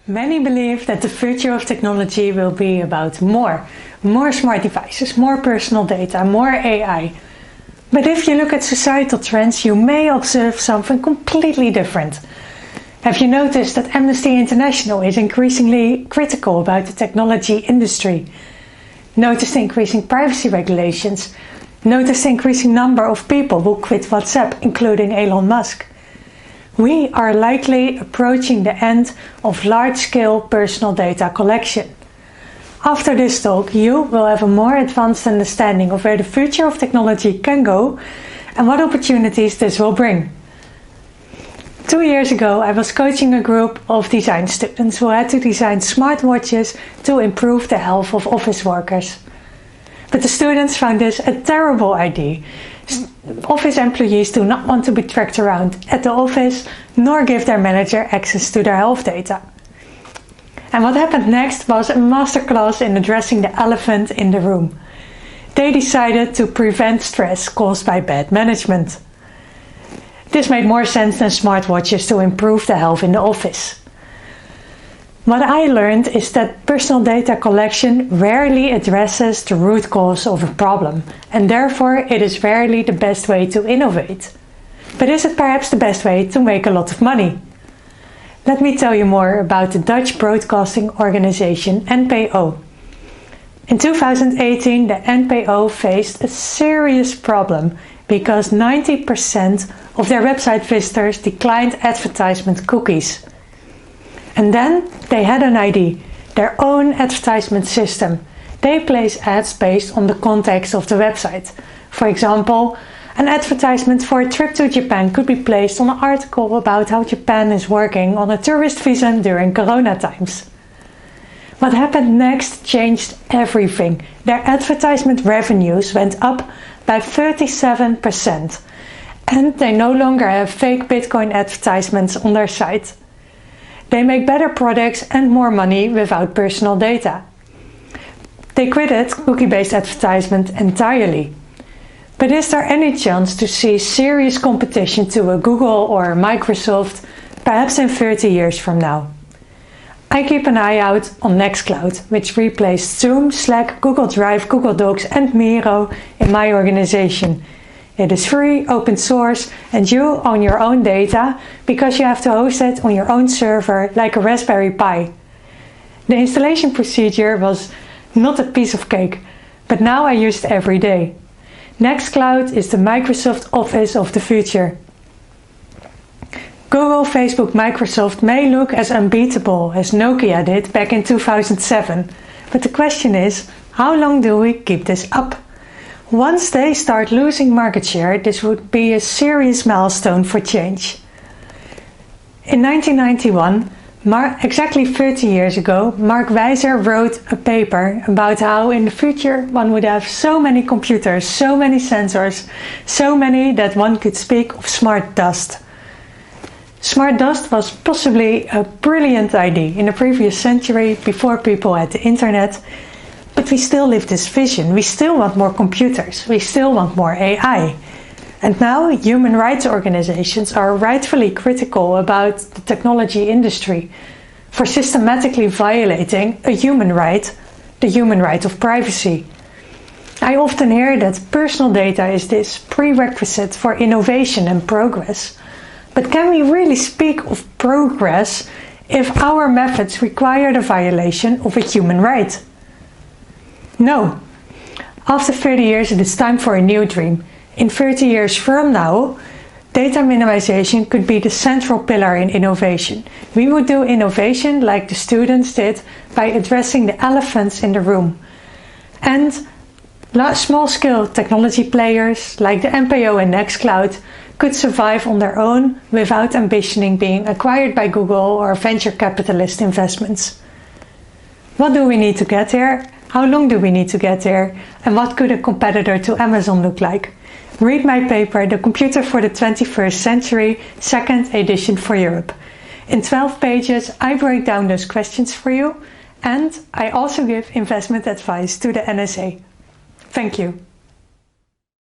Many believe that the future of technology will be about more smart devices, more personal data, more AI. But if you look at societal trends, you may observe something completely different. Have you noticed that Amnesty International is increasingly critical about the technology industry? Notice the increasing privacy regulations. Notice the increasing number of people who quit WhatsApp, including Elon Musk. We are likely approaching the end of large-scale personal data collection. After this talk, you will have a more advanced understanding of where the future of technology can go and what opportunities this will bring. 2 years ago, I was coaching a group of design students who had to design smartwatches to improve the health of office workers. But the students found this a terrible idea. Office employees do not want to be tracked around at the office, nor give their manager access to their health data. And what happened next was a masterclass in addressing the elephant in the room. They decided to prevent stress caused by bad management. This made more sense than smartwatches to improve the health in the office. What I learned is that personal data collection rarely addresses the root cause of a problem, and therefore it is rarely the best way to innovate. But is it perhaps the best way to make a lot of money? Let me tell you more about the Dutch broadcasting organization NPO. In 2018, the NPO faced a serious problem because 90% of their website visitors declined advertisement cookies. And then they had an idea, their own advertisement system. They place ads based on the context of the website. For example, an advertisement for a trip to Japan could be placed on an article about how Japan is working on a tourist visa during Corona times. What happened next changed everything. Their advertisement revenues went up by 37%. And they no longer have fake Bitcoin advertisements on their site. They make better products and more money without personal data. They quitted cookie-based advertisement entirely. But is there any chance to see serious competition to a Google or a Microsoft, perhaps in 30 years from now? I keep an eye out on Nextcloud, which replaced Zoom, Slack, Google Drive, Google Docs and Miro in my organization. It is free, open source, and you own your own data because you have to host it on your own server like a Raspberry Pi. The installation procedure was not a piece of cake, but now I use it every day. Nextcloud is the Microsoft Office of the future. Google, Facebook, Microsoft may look as unbeatable as Nokia did back in 2007, but the question is, how long do we keep this up? Once they start losing market share, this would be a serious milestone for change. In 1991, exactly 30 years ago, Mark Weiser wrote a paper about how in the future one would have so many computers, so many sensors, so many that one could speak of smart dust. Smart dust was possibly a brilliant idea in the previous century before people had the internet. But we still live this vision. We still want more computers. We still want more AI. And now human rights organizations are rightfully critical about the technology industry for systematically violating a human right, the human right of privacy. I often hear that personal data is this prerequisite for innovation and progress. But can we really speak of progress if our methods require the violation of a human right? No. After 30 years, it is time for a new dream. In 30 years from now, data minimization could be the central pillar in innovation. We would do innovation like the students did by addressing the elephants in the room. And small-scale technology players like the NPO and Nextcloud could survive on their own without ambitioning being acquired by Google or venture capitalist investments. What do we need to get here? How long do we need to get there? And what could a competitor to Amazon look like? Read my paper, The Computer for the 21st Century, 2nd edition for Europe. In 12 pages, I break down those questions for you, and I also give investment advice to the NSA. Thank you.